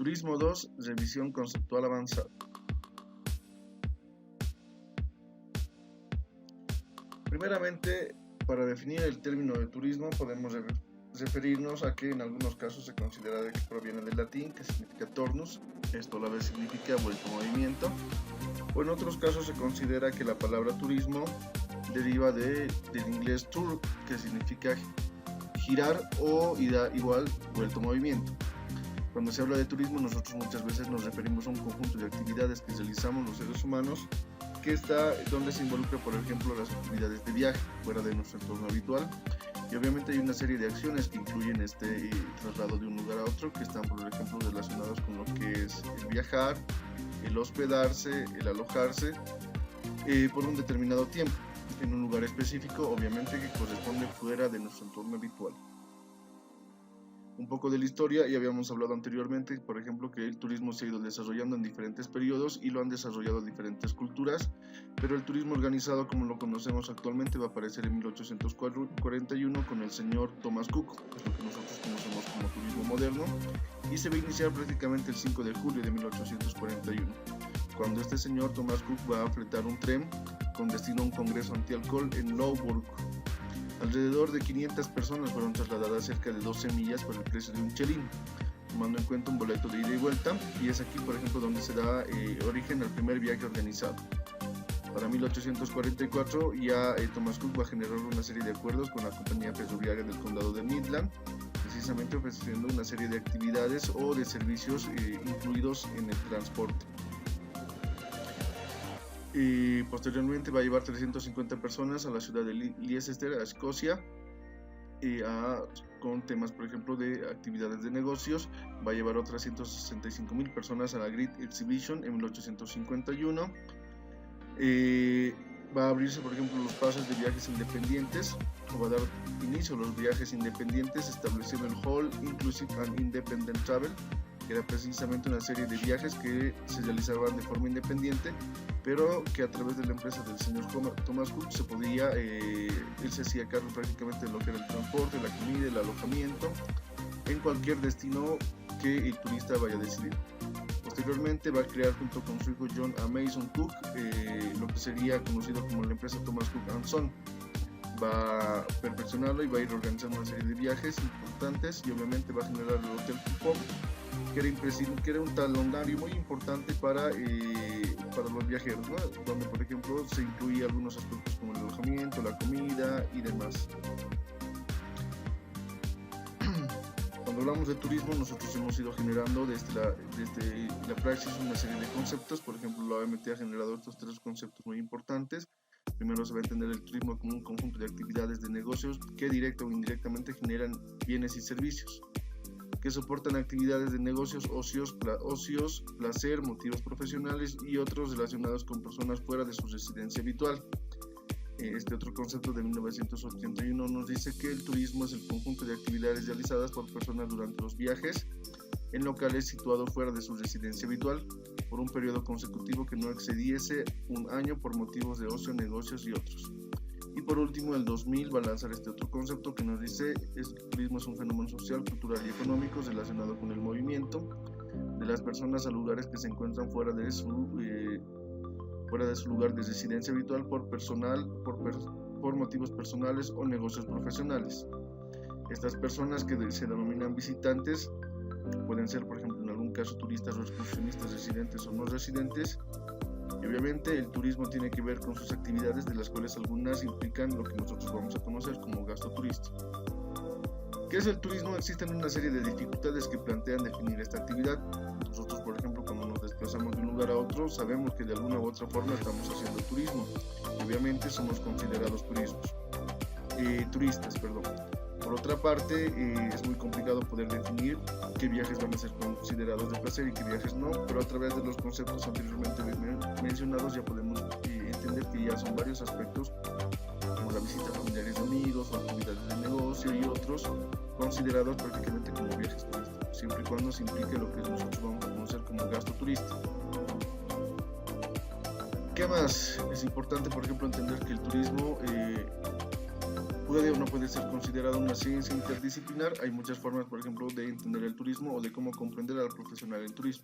Turismo 2, revisión conceptual avanzada. Primeramente, para definir el término de turismo podemos referirnos a que en algunos casos se considera que proviene del latín, que significa turnus, esto a la vez significa vuelto movimiento, o en otros casos se considera que la palabra turismo deriva del inglés tour, que significa girar o igual vuelto movimiento. Cuando se habla de turismo, nosotros muchas veces nos referimos a un conjunto de actividades que realizamos los seres humanos, que está donde se involucra, por ejemplo, las actividades de viaje fuera de nuestro entorno habitual, y obviamente hay una serie de acciones que incluyen este traslado de un lugar a otro, que están, por ejemplo, relacionados con lo que es el viajar, el hospedarse, el alojarse por un determinado tiempo en un lugar específico, obviamente que corresponde fuera de nuestro entorno habitual. Un poco de la historia, ya habíamos hablado anteriormente, por ejemplo, que el turismo se ha ido desarrollando en diferentes periodos y lo han desarrollado diferentes culturas, pero el turismo organizado como lo conocemos actualmente va a aparecer en 1841 con el señor Thomas Cook, es lo que nosotros conocemos como turismo moderno, y se va a iniciar prácticamente el 5 de julio de 1841, cuando este señor Thomas Cook va a fletar un tren con destino a un congreso antialcohol en Loughborough. Alrededor de 500 personas fueron trasladadas cerca de 12 millas por el precio de un chelín, tomando en cuenta un boleto de ida y vuelta, y es aquí, por ejemplo, donde se da origen al primer viaje organizado. Para 1844 ya Thomas Cook va a generar una serie de acuerdos con la compañía ferroviaria del condado de Midland, precisamente ofreciendo una serie de actividades o de servicios incluidos en el transporte. Y posteriormente va a llevar 350 personas a la ciudad de Leicester, a Escocia, con temas, por ejemplo, de actividades de negocios. Va a llevar otras 165,000 personas a la Great Exhibition en 1851. Va a abrirse, por ejemplo, los pases de viajes independientes, o va a dar inicio a los viajes independientes, estableciendo el All Inclusive and Independent Travel, que era precisamente una serie de viajes que se realizaban de forma independiente, pero que a través de la empresa del señor Thomas Cook se podía, él se hacía cargo prácticamente de lo que era el transporte, la comida, el alojamiento, en cualquier destino que el turista vaya a decidir. Posteriormente va a crear junto con su hijo John A. Mason Cook lo que sería conocido como la empresa Thomas Cook & Son. Va a perfeccionarlo y va a ir organizando una serie de viajes importantes, y obviamente va a generar el Hotel Coupon, que era un talonario muy importante para los viajeros, ¿no? Donde, por ejemplo, se incluía algunos aspectos como el alojamiento, la comida y demás. Cuando hablamos de turismo, nosotros hemos ido generando desde la praxis una serie de conceptos. Por ejemplo, la OMT ha generado estos tres conceptos muy importantes. Primero se va a entender el turismo como un conjunto de actividades de negocios que directa o indirectamente generan bienes y servicios, que soportan actividades de negocios, ocios, placer, motivos profesionales y otros relacionados con personas fuera de su residencia habitual. Este otro concepto de 1981 nos dice que el turismo es el conjunto de actividades realizadas por personas durante los viajes en locales situados fuera de su residencia habitual por un periodo consecutivo que no excediese un año por motivos de ocio, negocios y otros. Y por último, el 2000 va a lanzar este otro concepto que nos dice que el turismo es un fenómeno social, cultural y económico relacionado con el movimiento de las personas a lugares que se encuentran fuera de su lugar de residencia habitual por motivos personales o negocios profesionales. Estas personas que se denominan visitantes pueden ser, por ejemplo, en algún caso turistas o excursionistas residentes o no residentes. Y obviamente el turismo tiene que ver con sus actividades, de las cuales algunas implican lo que nosotros vamos a conocer como gasto turístico. ¿Qué es el turismo? Existen una serie de dificultades que plantean definir esta actividad. Nosotros, por ejemplo, cuando nos desplazamos de un lugar a otro, sabemos que de alguna u otra forma estamos haciendo turismo. Y obviamente somos considerados turistas. Por otra parte, es muy complicado poder definir qué viajes van a ser considerados de placer y qué viajes no, pero a través de los conceptos anteriormente mencionados ya podemos entender que ya son varios aspectos, como la visita a familiares y amigos o actividades de negocio y otros, considerados prácticamente como viajes turísticos, siempre y cuando se implique lo que nosotros vamos a conocer como gasto turístico. ¿Qué más? Es importante, por ejemplo, entender que el turismo puede o no puede ser considerada una ciencia interdisciplinar. Hay muchas formas, por ejemplo, de entender el turismo o de cómo comprender al profesional del turismo.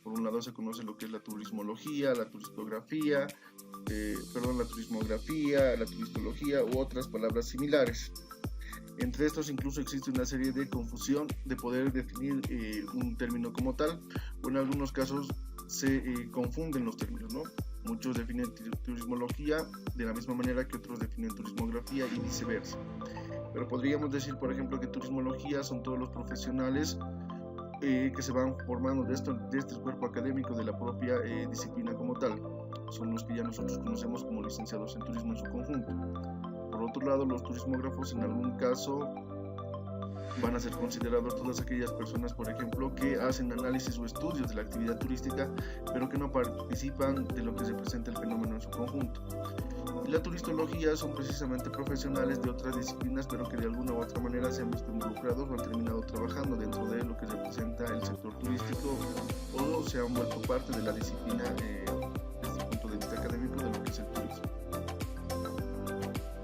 Por un lado se conoce lo que es la turismología, la turistografía, la turismografía, la turistología u otras palabras similares. Entre estos incluso existe una serie de confusión de poder definir un término como tal, o en algunos casos se confunden los términos, ¿no? Muchos definen turismología de la misma manera que otros definen turismografía y viceversa. Pero podríamos decir, por ejemplo, que turismología son todos los profesionales que se van formando de este cuerpo académico de la propia disciplina como tal. Son los que ya nosotros conocemos como licenciados en turismo en su conjunto. Por otro lado, los turismógrafos en algún caso van a ser considerados todas aquellas personas, por ejemplo, que hacen análisis o estudios de la actividad turística, pero que no participan de lo que representa el fenómeno en su conjunto. Y la turistología son precisamente profesionales de otras disciplinas, pero que de alguna u otra manera se han visto involucrados o han terminado trabajando dentro de lo que representa el sector turístico o se han vuelto parte de la disciplina desde el punto de vista académico de lo que es el turismo.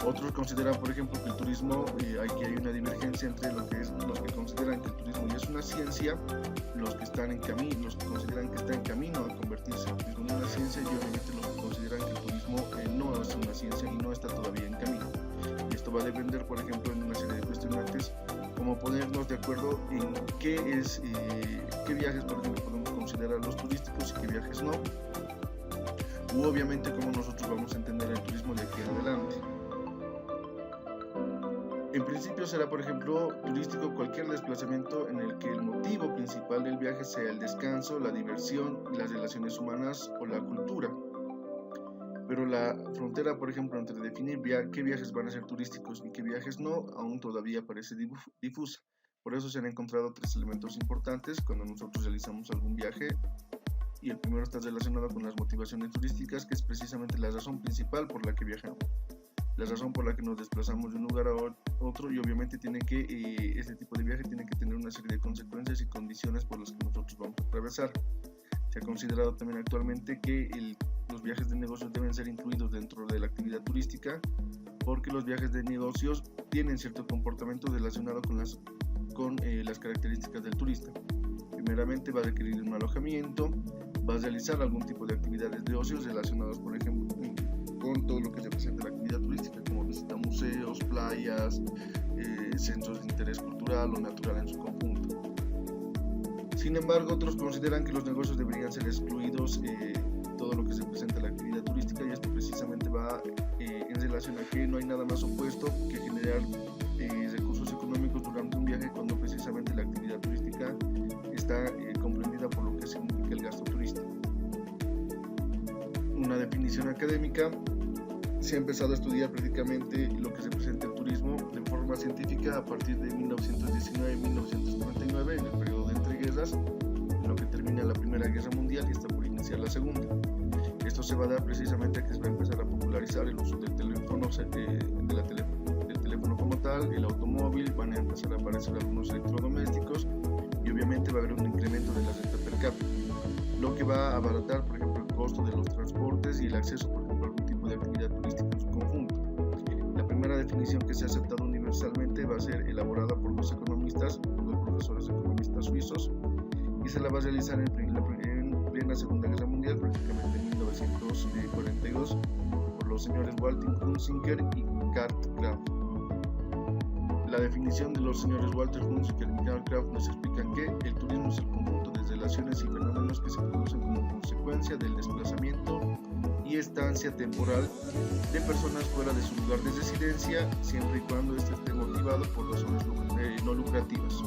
Otros consideran, por ejemplo, que el turismo, aquí hay una divergencia entre los que consideran que el turismo ya es una ciencia, los que consideran que está en camino a convertirse el turismo en una ciencia, y obviamente los que consideran que el turismo no es una ciencia y no está todavía en camino. Y esto va a depender, por ejemplo, en una serie de cuestionantes, como ponernos de acuerdo en qué viajes, por ejemplo, podemos considerar los turísticos y qué viajes no, u obviamente cómo nosotros vamos a entender el turismo de aquí en adelante. En principio será, por ejemplo, turístico cualquier desplazamiento en el que el motivo principal del viaje sea el descanso, la diversión, las relaciones humanas o la cultura. Pero la frontera, por ejemplo, entre definir qué viajes van a ser turísticos y qué viajes no, aún todavía parece difusa. Por eso se han encontrado tres elementos importantes cuando nosotros realizamos algún viaje. Y el primero está relacionado con las motivaciones turísticas, que es precisamente la razón principal por la que viajamos. La razón por la que nos desplazamos de un lugar a otro, y obviamente este tipo de viaje tiene que tener una serie de consecuencias y condiciones por las que nosotros vamos a atravesar. Se ha considerado también actualmente que los viajes de negocios deben ser incluidos dentro de la actividad turística, porque los viajes de negocios tienen cierto comportamiento relacionado con las características del turista. Primeramente va a requerir un alojamiento, va a realizar algún tipo de actividades de ocio relacionadas, por ejemplo, con todo lo que representa la actividad turística, como visitar museos, playas, centros de interés cultural o natural en su conjunto. Sin embargo, otros consideran que los negocios deberían ser excluidos todo lo que representa la actividad turística, y esto precisamente va en relación a que no hay nada más opuesto que generar recursos económicos durante un viaje, cuando precisamente la actividad turística está comprendida por lo que significa el gasto turístico. Una definición académica: se ha empezado a estudiar prácticamente lo que representa el turismo de forma científica a partir de 1919 y 1939, en el periodo de entreguerras, en lo que termina la Primera Guerra Mundial y está por iniciar la Segunda. Esto se va a dar precisamente a que se va a empezar a popularizar el uso del teléfono, del teléfono como tal, el automóvil, van a empezar a aparecer algunos electrodomésticos y obviamente va a haber un incremento de la renta per cápita, lo que va a abaratar, por ejemplo, el costo de los transportes y el acceso, por ejemplo, a algún tipo de actividad turística en su conjunto. La primera definición que se ha aceptado universalmente va a ser elaborada por dos profesores economistas suizos, y se la va a realizar en plena Segunda Guerra Mundial, prácticamente en 1942, por los señores Walter Hunziker y Karl Kraft. La definición de los señores Walter Hunziker y Karl Kraft nos explican que el turismo es el conjunto de relaciones y fenómenos que se producen como consecuencia del desplazamiento y estancia temporal de personas fuera de su lugar de residencia, siempre y cuando éste esté motivado por razones no lucrativas.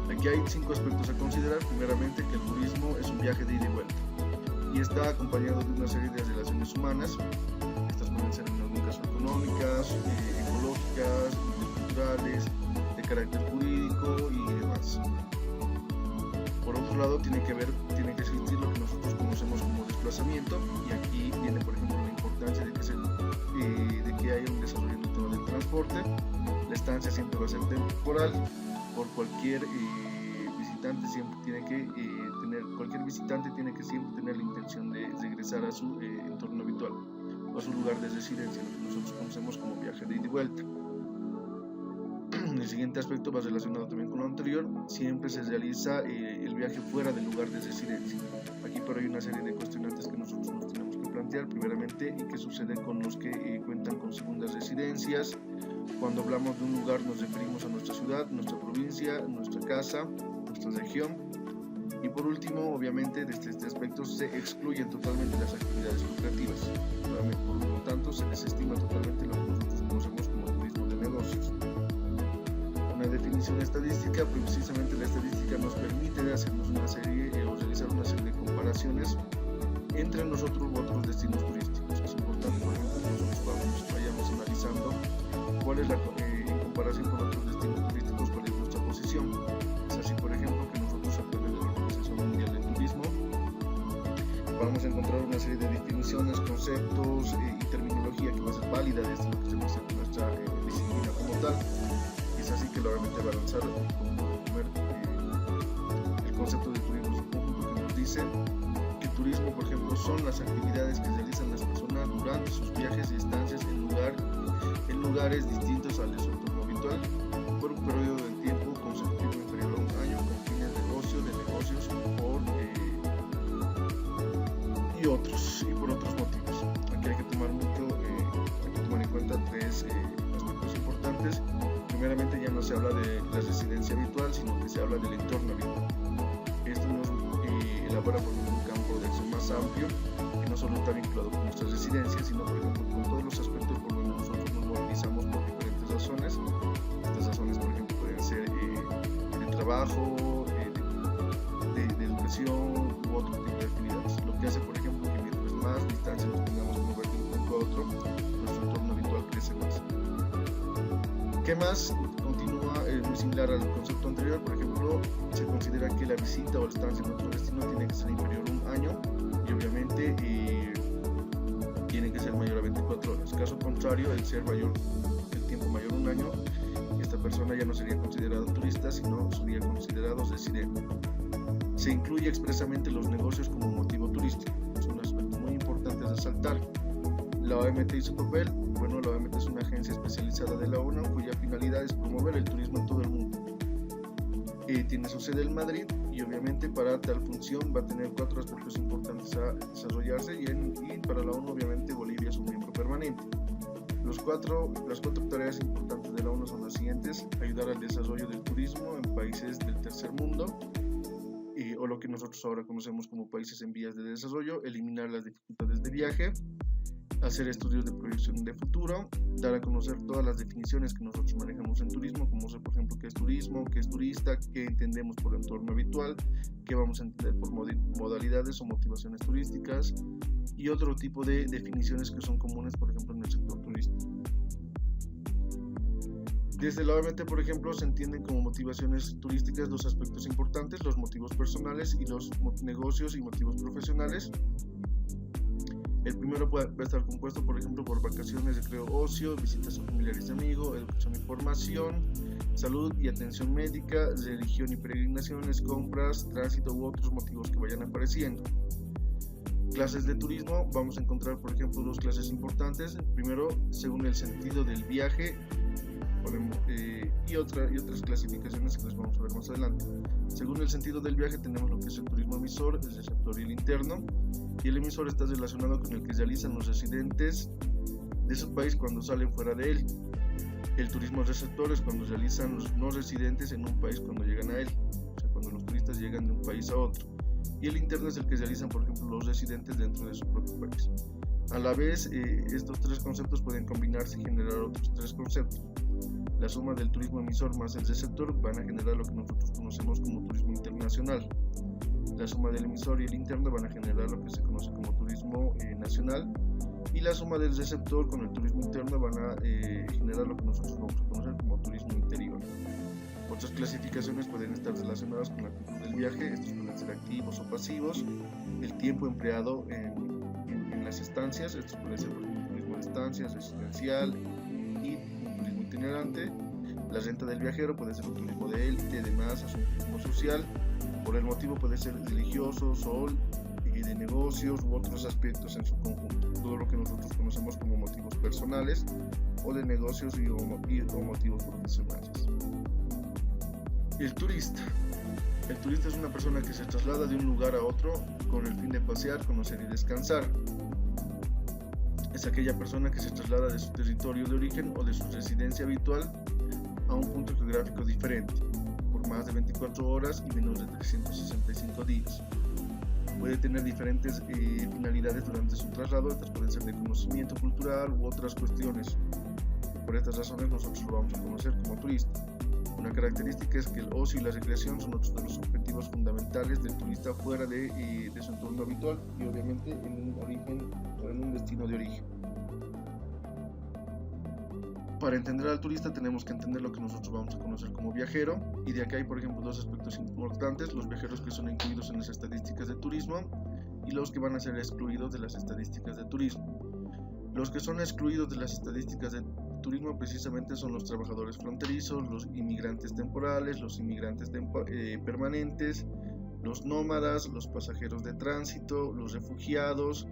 Aquí hay 5 aspectos a considerar. Primeramente, que el turismo es un viaje de ida y vuelta y está acompañado de una serie de relaciones humanas. Estas pueden ser en algún caso económicas, ecológicas, culturales, de carácter jurídico y demás. Por otro lado, tiene que existir lo que nosotros conocemos como desplazamiento, y aquí viene, por ejemplo, la importancia de que haya un desarrollo en el tema del transporte. La estancia siempre va a ser temporal. Cualquier visitante tiene que siempre tener la intención de regresar a su entorno habitual. a su lugar de residencia, lo que nosotros conocemos como viaje de ida y vuelta. El siguiente aspecto va relacionado también con lo anterior. Siempre se realiza el viaje fuera del lugar de residencia. Aquí pero hay una serie de cuestionantes que nosotros nos tenemos que plantear. Primeramente, ¿y qué sucede con los que cuentan con segundas residencias? Cuando hablamos de un lugar nos referimos a nuestra ciudad, nuestra provincia, nuestra casa, nuestra región. Y por último, obviamente, desde este aspecto se excluyen totalmente las actividades lucrativas. Por lo tanto, se desestima totalmente lo que nosotros conocemos como turismo de negocios. Una definición estadística, precisamente la estadística nos permite hacernos una serie o realizar una serie de comparaciones entre nosotros u otros destinos turísticos. Es importante, por ejemplo, que nosotros vayamos analizando cuál es en comparación con otros destinos turísticos, cuál es nuestra posición. Es así, por ejemplo, que nosotros a través de la Organización Mundial del Turismo vamos a encontrar una serie de definiciones, conceptos y terminología que va a ser válida desde lo que se nuestra disciplina como tal. Es así que obviamente va a lanzar el concepto de turismo público, que nos dice que turismo, por ejemplo, son las actividades que realizan las personas durante sus viajes y estancias en lugares distintos al de su entorno habitual por un periodo de tiempo consecutivo inferior a un año con fines de ocio, de negocios y por otros motivos. Aquí hay que tomar en cuenta tres aspectos importantes. Primeramente, ya no se habla de la residencia habitual, sino que se habla del entorno habitual. Esto nos elabora por un campo de acción más amplio, que no solo está vinculado con nuestras residencias, sino por ejemplo con todos los aspectos por donde nosotros nos movilizamos por diferentes razones. Estas razones, por ejemplo, pueden ser de trabajo, de educación u otro tipo de actividades. Lo que hace, por ejemplo, que mientras más distancia nos tengamos que mover de un punto a otro, nuestro entorno habitual crece más. ¿Qué más? Continúa muy similar al concepto anterior. Por ejemplo, se considera que la visita o la estancia en otro destino tiene que ser inferior a un año y obviamente tiene que ser mayor a 24 horas. Caso contrario, el tiempo mayor a un año, esta persona ya no sería considerado turista, sino sería considerado residente. Se incluye expresamente los negocios como motivo turístico. Es un aspecto muy importante a resaltar. La OMT y su papel. Bueno, la OMT es una agencia especializada de la ONU cuya finalidad es promover el turismo en todo el mundo. Tiene su sede en Madrid y obviamente para tal función va a tener 4 aspectos importantes a desarrollarse y para la ONU obviamente Bolivia es un miembro permanente. Las cuatro tareas importantes de la ONU son las siguientes: ayudar al desarrollo del turismo en países del tercer mundo, o lo que nosotros ahora conocemos como países en vías de desarrollo, eliminar las dificultades de viaje, hacer estudios de proyección de futuro, dar a conocer todas las definiciones que nosotros manejamos en turismo, como por ejemplo qué es turismo, qué es turista, qué entendemos por entorno habitual, qué vamos a entender por modalidades o motivaciones turísticas y otro tipo de definiciones que son comunes, por ejemplo, en el sector turístico. Desde la OMT, por ejemplo, se entienden como motivaciones turísticas dos aspectos importantes: los motivos personales y los negocios y motivos profesionales. El primero puede estar compuesto, por ejemplo, por vacaciones, recreo, ocio, visitas a familiares y amigos, educación y formación, salud y atención médica, religión y peregrinaciones, compras, tránsito u otros motivos que vayan apareciendo. Clases de turismo, vamos a encontrar, por ejemplo, dos clases importantes. Primero, según el sentido del viaje, y otras clasificaciones que les vamos a ver más adelante. Según el sentido del viaje tenemos lo que es el turismo emisor, el receptor y el interno. Y el emisor está relacionado con el que realizan los residentes de su país cuando salen fuera de él. El turismo receptor es cuando realizan los no residentes en un país cuando llegan a él, o sea, cuando los turistas llegan de un país a otro. Y el interno es el que realizan, por ejemplo, los residentes dentro de su propio país. A la vez, estos tres conceptos pueden combinarse y generar otros tres conceptos. La suma del turismo emisor más el receptor van a generar lo que nosotros conocemos como turismo internacional. La suma del emisor y el interno van a generar lo que se conoce como turismo nacional. Y la suma del receptor con el turismo interno van a generar lo que nosotros vamos a conocer como turismo interior. Otras clasificaciones pueden estar relacionadas con la actitud del viaje. Estos pueden ser activos o pasivos. El tiempo empleado en las estancias. Estos pueden ser, por ejemplo, turismo de estancias, residencial y turismo itinerante. La renta del viajero puede ser un turismo de élite, de masas, un turismo social. Por el motivo puede ser religioso, de negocios u otros aspectos en su conjunto, todo lo que nosotros conocemos como motivos personales o de negocios o motivos profesionales. El turista es una persona que se traslada de un lugar a otro con el fin de pasear, conocer y descansar. Es aquella persona que se traslada de su territorio de origen o de su residencia habitual a un punto geográfico diferente por más de 24 horas y menos de 365 días. Puede tener diferentes finalidades durante su traslado, estas pueden ser de conocimiento cultural u otras cuestiones. Por estas razones nosotros lo vamos a conocer como turista. Una característica es que el ocio y la recreación son otros de los objetivos fundamentales del turista fuera de su entorno habitual y obviamente en un origen o en un destino de origen. Para entender al turista tenemos que entender lo que nosotros vamos a conocer como viajero, y de acá hay por ejemplo dos aspectos importantes: los viajeros que son incluidos en las estadísticas de turismo y los que van a ser excluidos de las estadísticas de turismo. Los que son excluidos de las estadísticas de turismo precisamente son los trabajadores fronterizos, los inmigrantes temporales, los inmigrantes permanentes, los nómadas, los pasajeros de tránsito, los refugiados,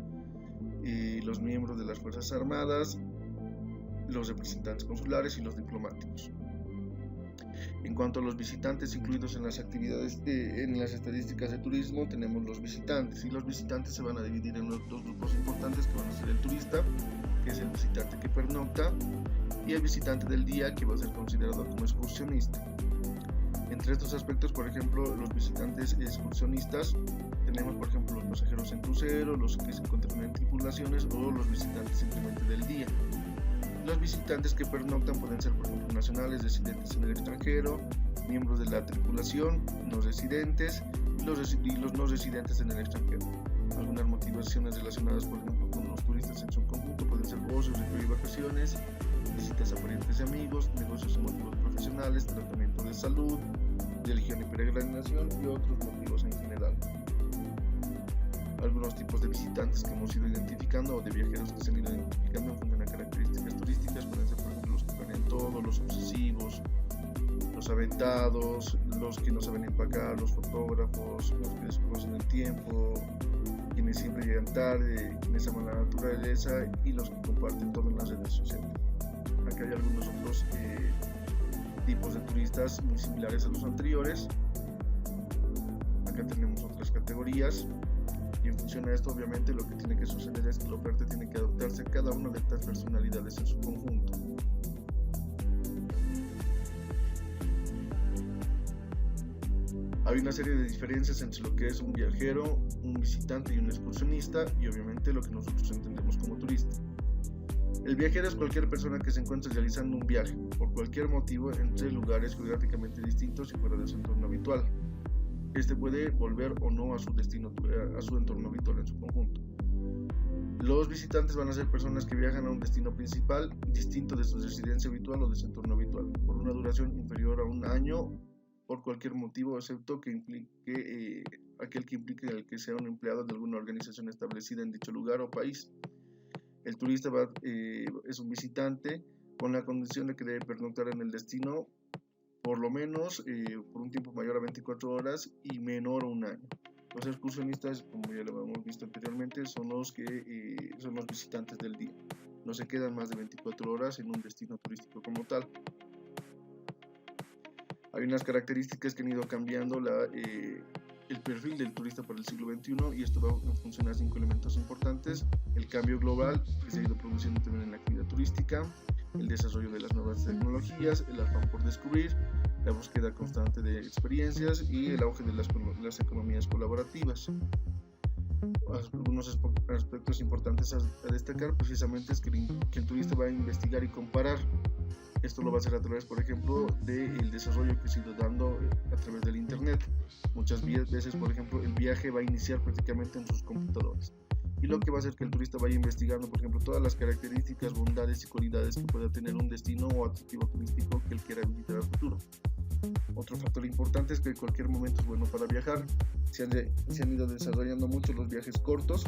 los miembros de las Fuerzas Armadas, los representantes consulares y los diplomáticos. En cuanto a los visitantes incluidos en las actividades en las estadísticas de turismo, tenemos los visitantes, y los visitantes se van a dividir en dos grupos importantes, que van a ser el turista, que es el visitante que pernocta, y el visitante del día, que va a ser considerado como excursionista. Entre estos aspectos, por ejemplo, los visitantes excursionistas, tenemos por ejemplo los pasajeros en crucero, los que se encuentran en tripulaciones o los visitantes simplemente del día. Los visitantes que pernoctan pueden ser por ejemplo nacionales, residentes en el extranjero, miembros de la tripulación, no residentes y los no residentes en el extranjero. Algunas motivaciones relacionadas por ejemplo con los turistas en su conjunto pueden ser ocios, recreo y vacaciones, visitas a parientes y amigos, negocios y motivos profesionales, tratamiento de salud, religión y peregrinación y otros motivos en general. Algunos tipos de visitantes que hemos ido identificando o de viajeros que se han ido identificando en función a características turísticas pueden ser por ejemplo los que planean todo, los obsesivos, los aventados, los que no saben empacar, los fotógrafos, los que desconocen el tiempo, quienes siempre llegan tarde, quienes aman la naturaleza y los que comparten todo en las redes sociales. Acá hay algunos otros tipos de turistas muy similares a los anteriores. Acá tenemos otras categorías. Y en función a esto, obviamente, lo que tiene que suceder es que la oferta tiene que adaptarse a cada una de estas personalidades en su conjunto. Hay una serie de diferencias entre lo que es un viajero, un visitante y un excursionista, y obviamente lo que nosotros entendemos como turista. El viajero es cualquier persona que se encuentre realizando un viaje, por cualquier motivo, entre lugares geográficamente distintos y fuera de su entorno habitual. Este puede volver o no a su destino, a su entorno habitual en su conjunto. Los visitantes van a ser personas que viajan a un destino principal distinto de su residencia habitual o de su entorno habitual, por una duración inferior a un año, por cualquier motivo, excepto que implique aquel que implique el que sea un empleado de alguna organización establecida en dicho lugar o país. El turista es un visitante con la condición de que debe pernoctar en el destino por lo menos por un tiempo mayor a 24 horas y menor a un año. Los excursionistas, como ya lo hemos visto anteriormente, son los visitantes del día. No se quedan más de 24 horas en un destino turístico como tal. Hay unas características que han ido cambiando el perfil del turista para el siglo XXI, y esto va en función a 5 elementos importantes: el cambio global que se ha ido produciendo también en la actividad turística, el desarrollo de las nuevas tecnologías, el afán por descubrir, la búsqueda constante de experiencias y el auge de las economías colaborativas. Algunos aspectos importantes a destacar precisamente es que el turista va a investigar y comparar. Esto lo va a hacer a través, por ejemplo, del desarrollo que se ha ido dando a través del internet. Muchas veces, por ejemplo, el viaje va a iniciar prácticamente en sus computadores, y lo que va a hacer que el turista vaya investigando, por ejemplo, todas las características, bondades y cualidades que pueda tener un destino o atractivo turístico que él quiera visitar a futuro. Otro factor importante es que en cualquier momento es bueno para viajar. Se han ido desarrollando mucho los viajes cortos,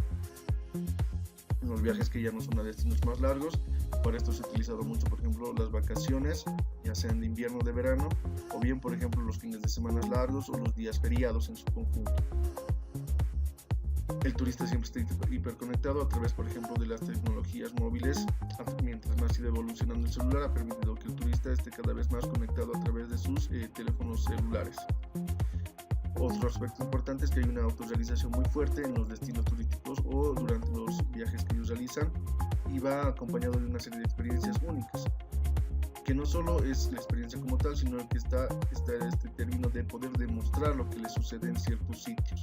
los viajes que ya no son a destinos más largos. Para esto se ha utilizado mucho, por ejemplo, las vacaciones, ya sean de invierno o de verano, o bien, por ejemplo, los fines de semana largos o los días feriados en su conjunto. El turista siempre está hiperconectado a través, por ejemplo, de las tecnologías móviles. Mientras más iba evolucionando el celular, ha permitido que el turista esté cada vez más conectado a través de sus teléfonos celulares. Otro aspecto importante es que hay una autorrealización muy fuerte en los destinos turísticos o durante los viajes que ellos realizan, y va acompañado de una serie de experiencias únicas, que no solo es la experiencia como tal, sino que está este término de poder demostrar lo que le sucede en ciertos sitios.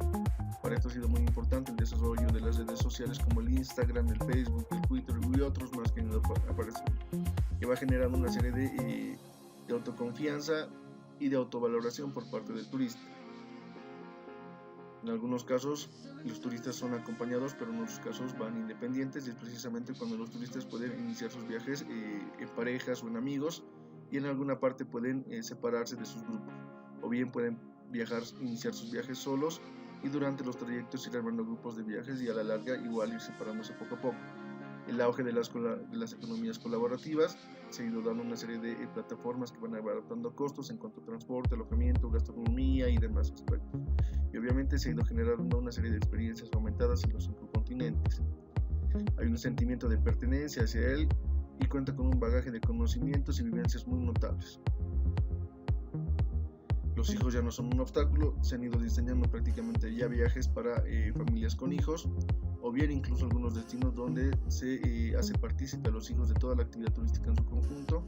Para esto ha sido muy importante el desarrollo de las redes sociales como el Instagram, el Facebook, el Twitter y otros más que han ido apareciendo, que va generando una serie de autoconfianza y de autovaloración por parte del turista. En algunos casos los turistas son acompañados, pero en otros casos van independientes, y es precisamente cuando los turistas pueden iniciar sus viajes en parejas o en amigos, y en alguna parte pueden separarse de sus grupos, o bien pueden iniciar sus viajes solos, y durante los trayectos ir armando grupos de viajes, y a la larga igual ir separándose poco a poco. El auge de las economías colaborativas se ha ido dando una serie de plataformas que van abaratando costos en cuanto a transporte, alojamiento, gastronomía y demás aspectos. Y obviamente se ha ido generando una serie de experiencias aumentadas en los 5 continentes. Hay un sentimiento de pertenencia hacia él y cuenta con un bagaje de conocimientos y vivencias muy notables. Los hijos ya no son un obstáculo, se han ido diseñando prácticamente ya viajes para familias con hijos, o bien incluso algunos destinos donde se hace partícipe a los hijos de toda la actividad turística en su conjunto.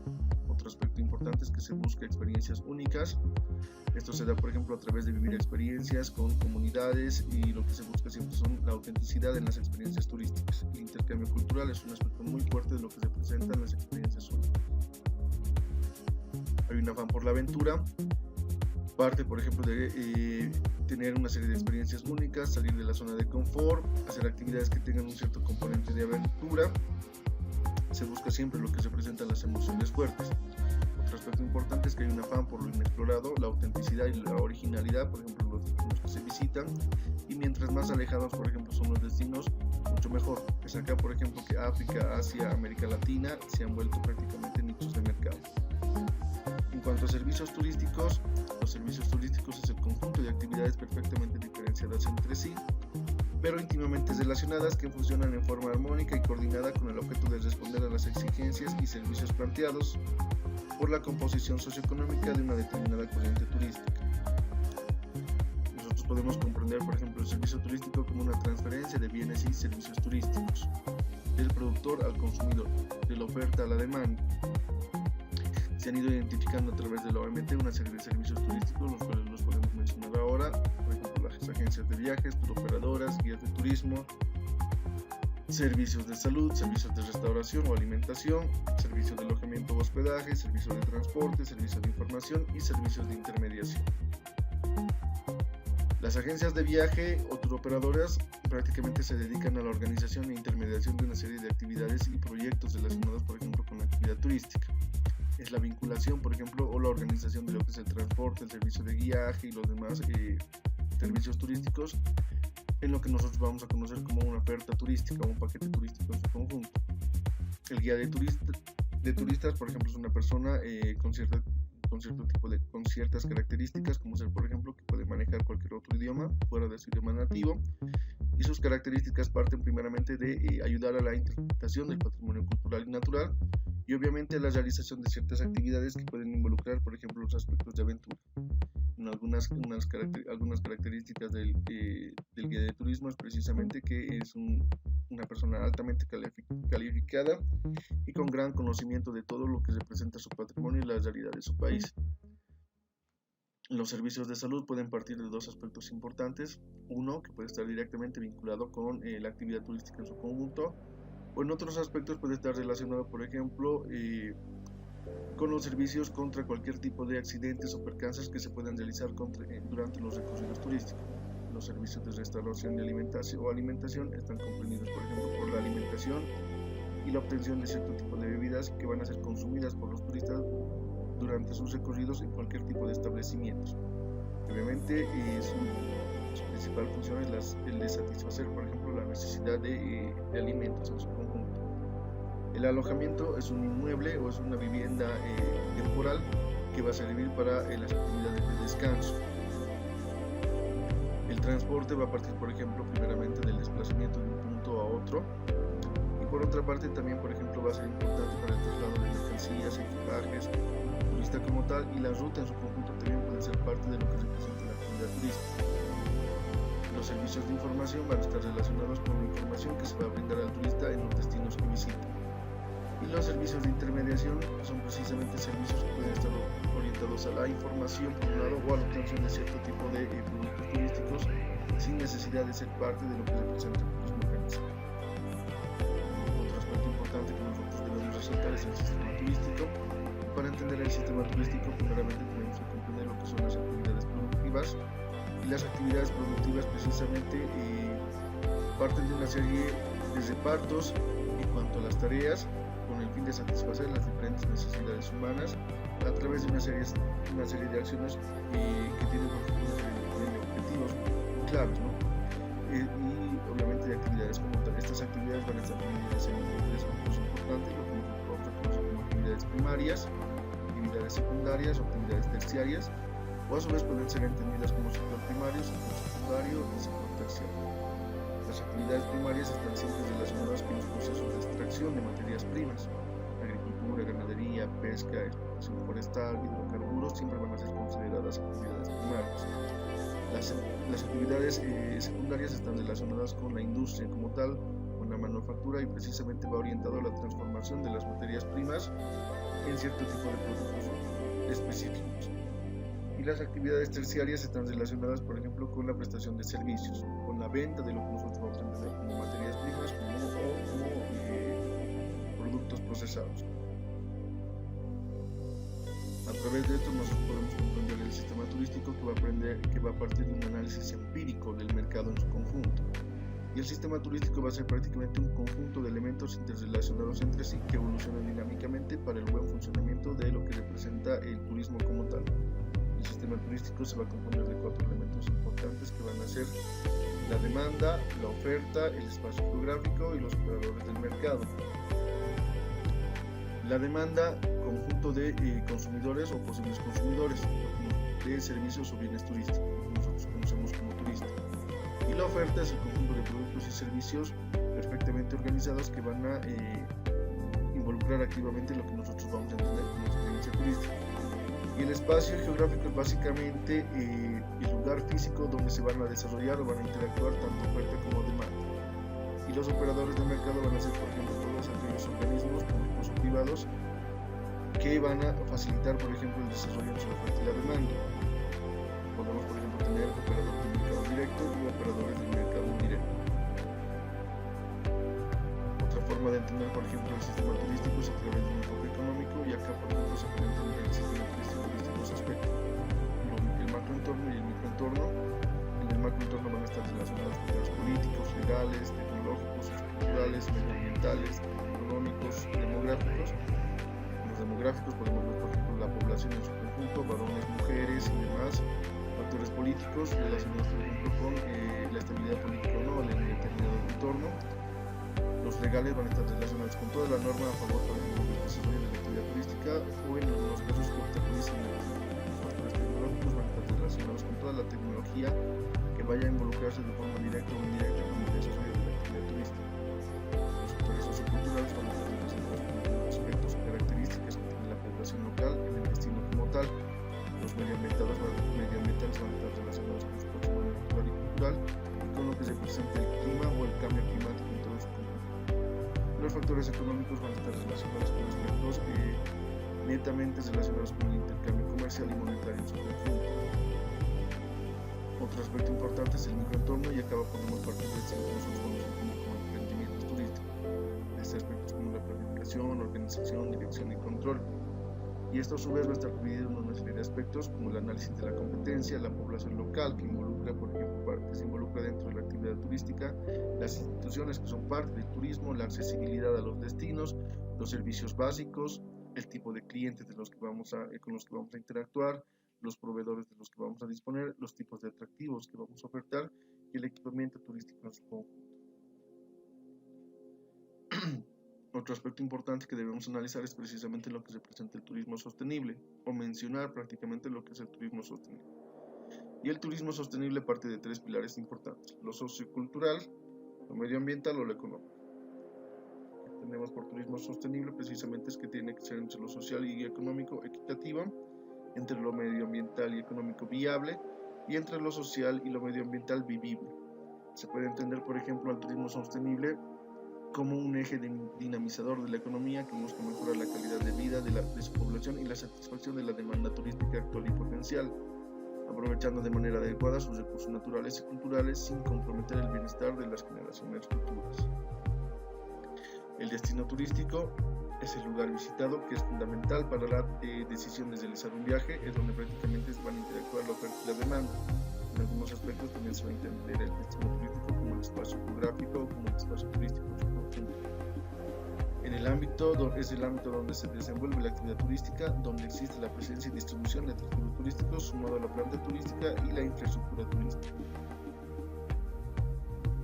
Otro aspecto importante es que se busca experiencias únicas. Esto se da, por ejemplo, a través de vivir experiencias con comunidades, y lo que se busca siempre son la autenticidad en las experiencias turísticas. El intercambio cultural es un aspecto muy fuerte de lo que se presenta en las experiencias únicas. Hay un afán por la aventura. Parte, por ejemplo, de tener una serie de experiencias únicas, salir de la zona de confort, hacer actividades que tengan un cierto componente de aventura. Se busca siempre lo que se presentan las emociones fuertes. Otro aspecto importante es que hay un afán por lo inexplorado, la autenticidad y la originalidad, por ejemplo, los destinos que se visitan, y mientras más alejados, por ejemplo, son los destinos, mucho mejor. Es acá, por ejemplo, que África, Asia, América Latina se han vuelto prácticamente nichos de mercado. En cuanto a servicios turísticos, los servicios turísticos es el conjunto de actividades perfectamente diferenciadas entre sí, pero íntimamente relacionadas, que funcionan en forma armónica y coordinada con el objeto de responder a las exigencias y servicios planteados por la composición socioeconómica de una determinada corriente turística. Nosotros podemos comprender, por ejemplo, el servicio turístico como una transferencia de bienes y servicios turísticos del productor al consumidor, de la oferta a la demanda. Se han ido identificando a través de la OMT una serie de servicios turísticos, los cuales los podemos mencionar ahora, por ejemplo, las agencias de viajes, turoperadoras, guías de turismo, servicios de salud, servicios de restauración o alimentación, servicios de alojamiento o hospedaje, servicios de transporte, servicios de información y servicios de intermediación. Las agencias de viaje o turoperadoras prácticamente se dedican a la organización e intermediación de una serie de actividades y proyectos relacionados, por ejemplo, con la actividad turística. Es la vinculación, por ejemplo, o la organización de lo que es el transporte, el servicio de guiaje y los demás servicios turísticos, en lo que nosotros vamos a conocer como una oferta turística o un paquete turístico en su conjunto. El guía de turistas, por ejemplo, es una persona con ciertas características, como ser, por ejemplo, que puede manejar cualquier otro idioma fuera de su idioma nativo, y sus características parten primeramente de ayudar a la interpretación del patrimonio cultural y natural, y obviamente la realización de ciertas actividades que pueden involucrar, por ejemplo, los aspectos de aventura. Algunas características del guía de turismo es precisamente que es una persona altamente calificada y con gran conocimiento de todo lo que representa su patrimonio y la realidad de su país. Los servicios de salud pueden partir de dos aspectos importantes. Uno, que puede estar directamente vinculado con la actividad turística en su conjunto, o en otros aspectos puede estar relacionado, por ejemplo, con los servicios contra cualquier tipo de accidentes o percances que se puedan realizar durante los recorridos turísticos. Los servicios de restauración y alimentación están comprendidos, por ejemplo, por la alimentación y la obtención de cierto tipo de bebidas que van a ser consumidas por los turistas durante sus recorridos en cualquier tipo de establecimientos. Obviamente, su principal función es el de satisfacer, por ejemplo, la necesidad de alimentos en su conjunto. El alojamiento es un inmueble o es una vivienda temporal que va a servir para las actividades de descanso. El transporte va a partir, por ejemplo, primeramente del desplazamiento de un punto a otro, y por otra parte también, por ejemplo, va a ser importante para el traslado de mercancías, equipajes, turista como tal, y la ruta en su conjunto también puede ser parte de lo que representa la actividad turística. Los servicios de información van a estar relacionados con la información que se va a brindar al turista en los destinos que visita. Y los servicios de intermediación son precisamente servicios que pueden estar orientados a la información por un lado o a la obtención de cierto tipo de productos turísticos sin necesidad de ser parte de lo que representa el turismo organizado. Otro aspecto importante que nosotros debemos resaltar es el sistema turístico. Para entender el sistema turístico, primeramente tenemos que comprender lo que son las actividades productivas, y las actividades productivas precisamente parten de una serie de repartos en cuanto a las tareas, con el fin de satisfacer las diferentes necesidades humanas a través de una serie de acciones que tienen por ejemplo una serie de objetivos claves, ¿no? Y obviamente de actividades como tal. Estas actividades van a estar divididas en tres grupos importantes, lo que nosotros vamos a conocer como actividades primarias, actividades secundarias o actividades terciarias, o a su vez pueden ser entendidas como sector primario, sector secundario y sector terciario. Las actividades primarias están siempre relacionadas con los procesos de extracción de materias primas. Agricultura, ganadería, pesca, explotación forestal, hidrocarburos siempre van a ser consideradas actividades primarias. Las actividades secundarias están relacionadas con la industria como tal, con la manufactura, y precisamente va orientado a la transformación de las materias primas en cierto tipo de productos específicos. Y las actividades terciarias están relacionadas, por ejemplo, con la prestación de servicios, con la venta de lo que nosotros vamos a entender como materias primas como productos procesados. A través de esto nosotros podemos comprender el sistema turístico que va a partir de un análisis empírico del mercado en su conjunto. Y el sistema turístico va a ser prácticamente un conjunto de elementos interrelacionados entre sí que evolucionan dinámicamente para el buen funcionamiento de lo que representa el turismo como tal. El sistema turístico se va a componer de 4 elementos importantes que van a ser la demanda, la oferta, el espacio geográfico y los operadores del mercado. La demanda, conjunto de consumidores o posibles consumidores de servicios o bienes turísticos, lo que nosotros conocemos como turista. Y la oferta es el conjunto de productos y servicios perfectamente organizados que van a involucrar activamente lo que nosotros vamos a entender como experiencia turística. Y el espacio geográfico es básicamente el lugar físico donde se van a desarrollar o van a interactuar tanto oferta como demanda. Y los operadores de mercado van a ser, por ejemplo, todos aquellos organismos públicos o privados que van a facilitar, por ejemplo, el desarrollo entre la oferta y la demanda. Podemos, por ejemplo, tener operadores de mercado directo y operadores de mercado indirecto. Otra forma de entender, por ejemplo, el sistema turístico es a través de un enfoque económico, y acá, por ejemplo, se puede entender el sistema turístico desde dos aspectos: el macroentorno y el microentorno. En el macroentorno van a estar relacionados con temas políticos, legales, tecnológicos, culturales, medioambientales, económicos, demográficos. En los demográficos podemos ver, por ejemplo, la población en su conjunto, varones, mujeres y demás. Factores políticos relacionados, por ejemplo, con la estabilidad política o no en el determinado entorno. Los legales van a estar relacionados con toda la norma a favor, por ejemplo, del desarrollo de la actividad turística, o en algunos casos que obstaculizan la actividad. Los factores tecnológicos van a estar relacionados con toda la tecnología que vaya a involucrarse de forma directa o indirecta con el desarrollo de la actividad turística. Los factores socioculturales van a estar relacionados con algunos aspectos o características que tiene la población local en el destino como tal. Los medioambientales van a estar relacionados con su patrimonio natural y cultural y con lo que representa el clima o el cambio climático en todo su conjunto. Los factores económicos van a estar relacionados con aspectos netamente relacionados con el intercambio comercial y monetario en su conjunto. Otro aspecto importante es el microentorno, y acá podemos partir de lo que nosotros conocemos como emprendimientos turísticos. Este aspecto es como la planificación, organización, dirección y control. Y esto a su vez va a estar dividido en una serie de aspectos como el análisis de la competencia, la población local que involucra, por ejemplo, que se involucra dentro de la actividad turística, las instituciones que son parte del turismo, la accesibilidad a los destinos, los servicios básicos, el tipo de clientes con los que vamos a interactuar, los proveedores de los que vamos a disponer, los tipos de atractivos que vamos a ofertar y el equipamiento turístico en su conjunto. Otro aspecto importante que debemos analizar es precisamente lo que representa el turismo sostenible, o mencionar prácticamente lo que es el turismo sostenible. Y el turismo sostenible parte de tres pilares importantes: lo sociocultural, lo medioambiental o lo económico. Tenemos por turismo sostenible precisamente es que tiene que ser entre lo social y económico equitativa, entre lo medioambiental y económico viable, y entre lo social y lo medioambiental vivible. Se puede entender, por ejemplo, al turismo sostenible como un eje dinamizador de la economía que busca mejorar la calidad de vida de su población y la satisfacción de la demanda turística actual y potencial, aprovechando de manera adecuada sus recursos naturales y culturales sin comprometer el bienestar de las generaciones futuras. El destino turístico es el lugar visitado que es fundamental para la decisión de realizar un viaje, es donde prácticamente van a interactuar la oferta y la demanda. En algunos aspectos también se va a entender el destino turístico como el espacio geográfico o como el espacio turístico en su conjunto. Es el ámbito donde se desenvuelve la actividad turística, donde existe la presencia y distribución de atractivos turísticos sumado a la planta turística y la infraestructura turística.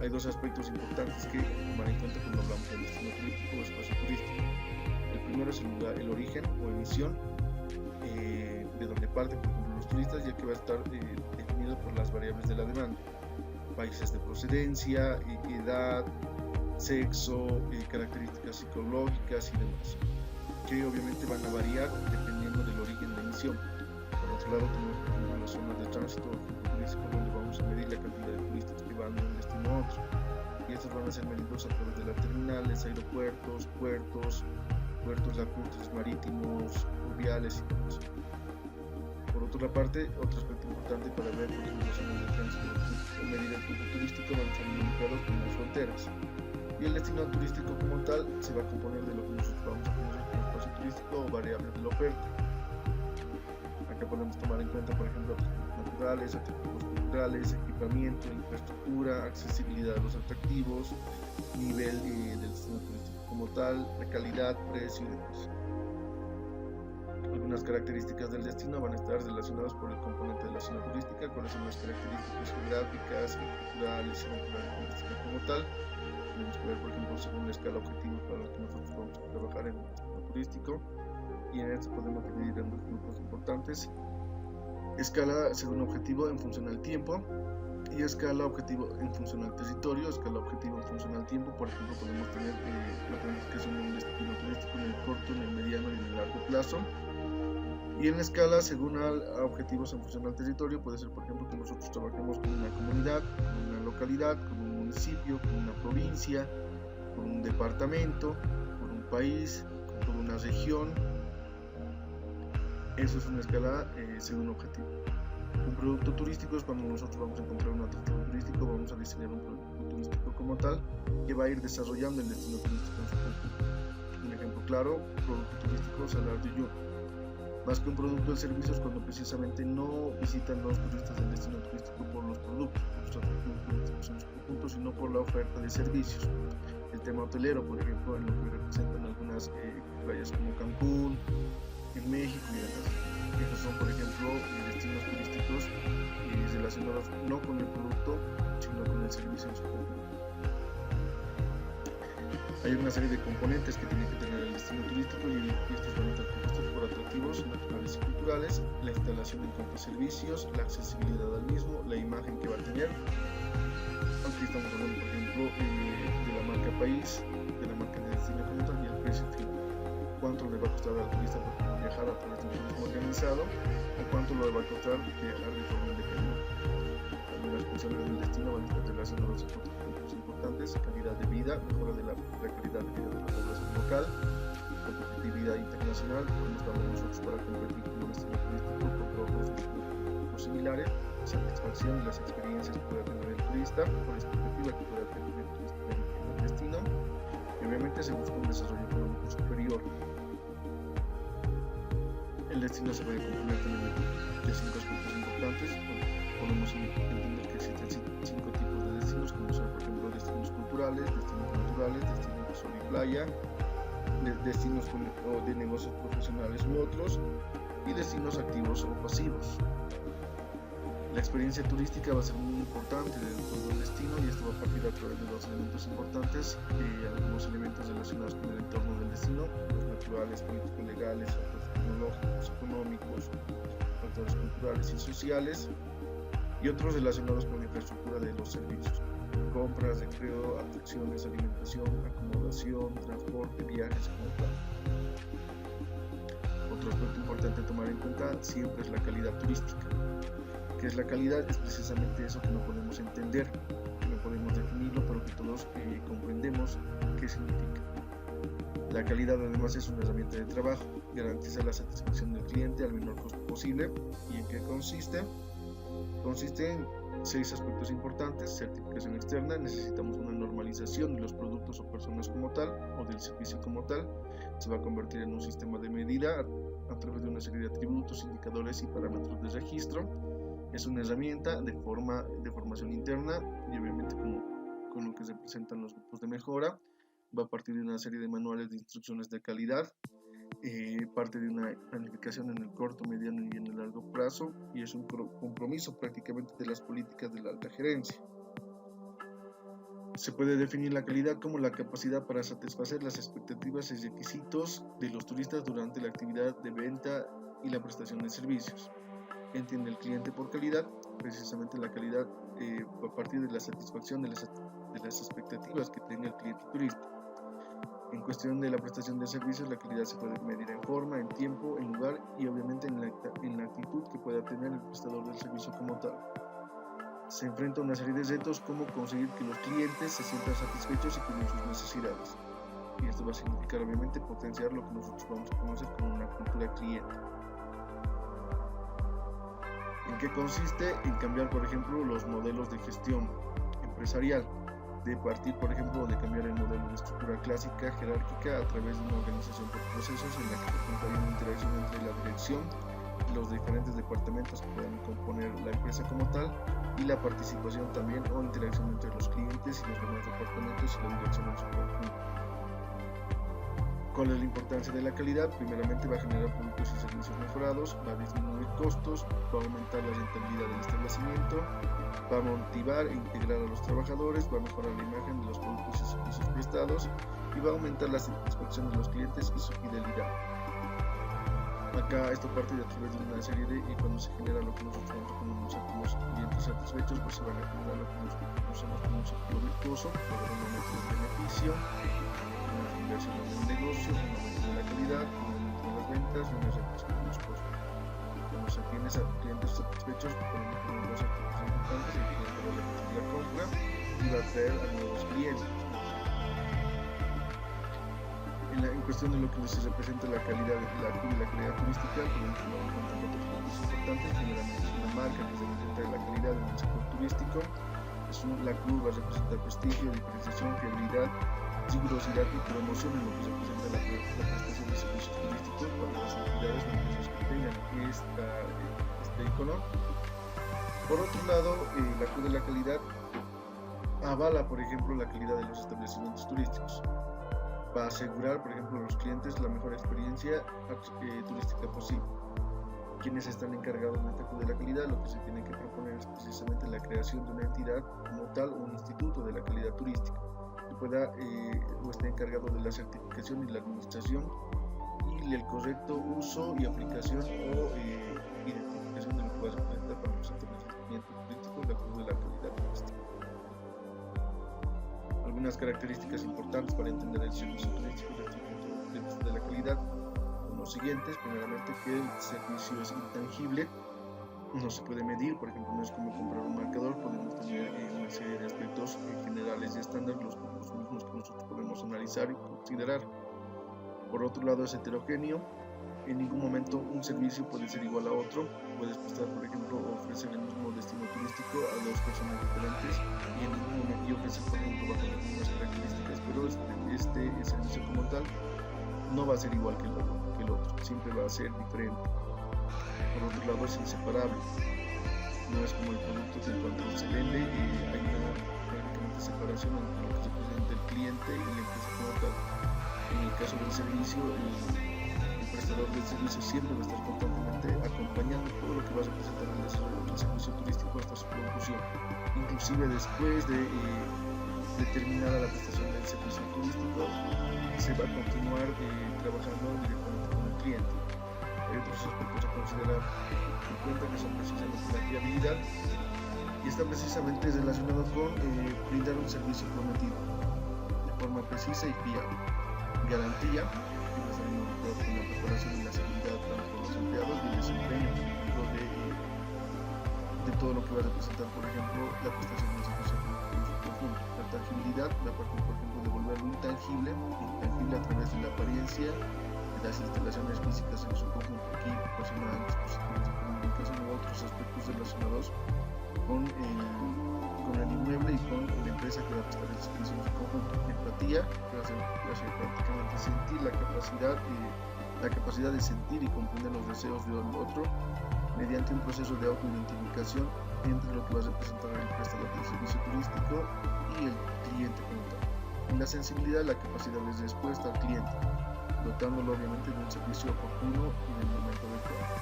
Hay dos aspectos importantes que tomar en cuenta cuando hablamos del destino turístico o espacio turístico. El primero es el origen o emisión, de donde parten, por ejemplo, los turistas, ya que va a estar definido por las variables de la demanda: países de procedencia, edad, sexo, características psicológicas y demás, que obviamente van a variar dependiendo del origen de emisión. Por otro lado, tenemos, por ejemplo, las zonas de tránsito turístico, donde vamos a medir la cantidad de turistas que van de un destino a otro, y estos van a ser medidos a través de las terminales, aeropuertos, puertos lacustres, marítimos, fluviales y demás. Por otra parte, otro aspecto importante para ver, por ejemplo, las zonas de tránsito o medir el flujo turístico van a estar limitados con las fronteras. Y el destino turístico como tal se va a componer de lo que nosotros vamos a conocer como espacio turístico o variables de la oferta. Acá podemos tomar en cuenta, por ejemplo, atractivos naturales, atractivos culturales, equipamiento, infraestructura, accesibilidad a los atractivos, nivel del destino turístico como tal, de calidad, precio y demás. Algunas características del destino van a estar relacionadas por el componente de la zona turística, cuáles son las características geográficas, culturales y naturales del destino como tal. Tenemos que ver, por ejemplo, según la escala objetivos para la que nosotros vamos a trabajar en el destino turístico, y en esto podemos dividir en dos grupos importantes: escala según objetivo en función al tiempo y escala objetivo en función al territorio. Escala objetivo en función al tiempo, por ejemplo, podemos tener la planificación de un destino turístico en el corto, en el mediano y en el largo plazo. Y en escala según a objetivos en función al territorio, puede ser, por ejemplo, que nosotros trabajemos con una comunidad, con una localidad, con un municipio, con una provincia, con un departamento, con un país, con una región. Eso es una escala según objetivo. Un producto turístico es cuando nosotros vamos a encontrar un atractivo turístico, vamos a diseñar un producto turístico como tal que va a ir desarrollando el destino turístico en su conjunto. Un ejemplo claro: producto turístico Salar de Uyuni. Más que un producto, el servicio es cuando precisamente no visitan los turistas del destino turístico por los productos, por los atractivos turísticos en su conjunto, sino por la oferta de servicios. El tema hotelero, por ejemplo, en lo que representan algunas playas como Cancún, en México y demás. Estos son, por ejemplo, destinos turísticos relacionados no con el producto, sino con el servicio en su conjunto. Hay una serie de componentes que tiene que tener el destino turístico, y estos van a estar compuestos por atractivos naturales y culturales, la instalación en cuanto a servicios, la accesibilidad al mismo, la imagen que va a tener. Aquí estamos hablando, por ejemplo, de la marca país, de la marca de destino como tal, y el precio final. Cuánto le va a costar al turista viajar a través de un turismo organizado, o cuánto le va a costar viajar de forma independiente. También las funciones del destino van a estar relacionadas con puntos importantes: calidad de vida, mejora de la calidad de vida de la población local, competitividad internacional. Podemos hablar nosotros para competir con un destino turístico con productos similares, satisfacción de las experiencias que pueda tener el turista, o la expectativa que pueda tener el turista en el destino, y obviamente se busca un desarrollo económico superior. El destino se puede componer también de 5 aspectos importantes. Podemos entender que existen 5 tipos de destinos, como son, por ejemplo, destinos culturales, destinos naturales, destinos de sol y playa, destinos de negocios profesionales u otros, y destinos activos o pasivos. La experiencia turística va a ser muy importante dentro del destino, y esto va a partir a través de dos elementos importantes: algunos elementos relacionados con el entorno del destino, los naturales, políticos, legales, factores tecnológicos, económicos, factores culturales y sociales, y otros relacionados con la infraestructura de los servicios, compras, recreo, atracciones, alimentación, acomodación, transporte, viajes como tal. Otro aspecto importante a tomar en cuenta siempre es la calidad turística. ¿Qué es la calidad? Es precisamente eso que no podemos entender, que no podemos definirlo, pero que todos comprendemos qué significa. La calidad además es una herramienta de trabajo, garantiza la satisfacción del cliente al menor costo posible. ¿Y en qué consiste? Consiste en 6 aspectos importantes: certificación externa, necesitamos una normalización de los productos o personas como tal, o del servicio como tal. Se va a convertir en un sistema de medida a través de una serie de atributos, indicadores y parámetros de registro. Es una herramienta de formación interna y obviamente con lo que se presentan los grupos de mejora. Va a partir de una serie de manuales de instrucciones de calidad, parte de una planificación en el corto, mediano y en el largo plazo, y es un compromiso prácticamente de las políticas de la alta gerencia. Se puede definir la calidad como la capacidad para satisfacer las expectativas y requisitos de los turistas durante la actividad de venta y la prestación de servicios. ¿Qué entiende el cliente por calidad? Precisamente la calidad va a partir de la satisfacción de las expectativas que tenga el cliente turista. En cuestión de la prestación de servicios, la calidad se puede medir en forma, en tiempo, en lugar y obviamente en la actitud que pueda tener el prestador del servicio como tal. Se enfrenta a una serie de retos como conseguir que los clientes se sientan satisfechos y cubrir sus necesidades. Y esto va a significar obviamente potenciar lo que nosotros vamos a conocer como una cultura cliente. ¿En qué consiste? En cambiar, por ejemplo, los modelos de gestión empresarial, de partir, por ejemplo, de cambiar el modelo de estructura clásica, jerárquica, a través de una organización por procesos en la que por ejemplo hay una interacción entre la dirección y los diferentes departamentos que pueden componer la empresa como tal, y la participación también o interacción entre los clientes y los demás departamentos y la dirección en su conjunto. ¿Cuál es la importancia de la calidad? Primeramente va a generar productos y servicios mejorados, va a disminuir costos, va a aumentar la rentabilidad del establecimiento, va a motivar e integrar a los trabajadores, va a mejorar la imagen de los productos y servicios prestados y va a aumentar la satisfacción de los clientes y su fidelidad. Acá esto parte de a través de una serie de, y cuando se genera lo que nosotros vamos a conocer como clientes satisfechos, pues se van a generar lo que nosotros conocemos como un círculo virtuoso, va a haber un aumento del beneficio, una inversión en el negocio, un aumento de la calidad, un aumento de las ventas y una reducción de los costos. Cuando se tiene clientes satisfechos, podemos tener dos actividades importantes: el cliente va a repetir la compra y va a atraer a nuevos clientes. En cuestión de lo que se representa la calidad y la calidad turística, podemos tomar en cuenta otros puntos importantes. Primeramente es una marca que representa la calidad en el sector turístico. La cruz va a representar prestigio, diferenciación, fiabilidad, rigurosidad y promoción en lo que representa la prestación de servicios turísticos para las entidades o empresas que tengan este icono. Por otro lado, la cruz de la calidad avala, por ejemplo, la calidad de los establecimientos turísticos. Va a asegurar, por ejemplo, a los clientes la mejor experiencia turística posible. Quienes están encargados de esta cruz de la calidad, lo que se tiene que proponer es precisamente la creación de una entidad como tal, un instituto de la calidad turística, que pueda o esté encargado de la certificación y la administración y el correcto uso y aplicación o identificación de lo que va a representar para los establecimientos turísticos la cruz de la calidad turística. Algunas características importantes para entender el servicio turístico desde el punto de vista de la calidad son los siguientes. Primeramente, que el servicio es intangible, no se puede medir, por ejemplo, no es como comprar un marcador, podemos tener una serie de aspectos generales y estándares, los mismos que nosotros podemos analizar y considerar. Por otro lado, es heterogéneo, en ningún momento un servicio puede ser igual a otro. Puedes prestar, por ejemplo, ofrecer el mismo destino turístico a dos personas diferentes y ofrecer, por ejemplo, bajo las mismas características, pero este servicio como tal no va a ser igual que el otro, siempre va a ser diferente. Por otro lado, es inseparable, no es como el producto que cuando se vende hay una prácticamente separación entre lo que representa el cliente y la empresa como tal. En el caso del servicio, el prestador del servicio siempre va a estar constantemente acompañando todo lo que va a representar el desarrollo del servicio turístico hasta su conclusión, inclusive después de terminada la prestación del servicio turístico se va a continuar trabajando directamente con el cliente. Hay otros aspectos a considerar en cuenta que son precisamente la fiabilidad, y está precisamente relacionado con brindar un servicio prometido de forma precisa y fiable. Garantía, que va a estar involucrado con la preparación y la seguridad tanto de los empleados y el desempeño de todo lo que va a representar, por ejemplo, la prestación del servicio en su conjunto. La tangibilidad, la parte, por ejemplo, de volver lo intangible a través de la apariencia, de las instalaciones físicas en su conjunto, aquí proporcionar dispositivos de comunicación u otros aspectos relacionados con el inmueble y con la empresa que va a prestar el servicio en su conjunto. Empatía, que va a ser prácticamente sentir la capacidad de sentir y comprender los deseos del otro mediante un proceso de autoidentificación entre lo que va a representar el prestador del servicio turístico y el cliente como tal. Y la sensibilidad, la capacidad de respuesta al cliente, dotándolo obviamente de un servicio oportuno y en el momento adecuado.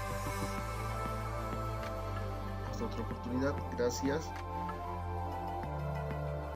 Hasta otra oportunidad, gracias.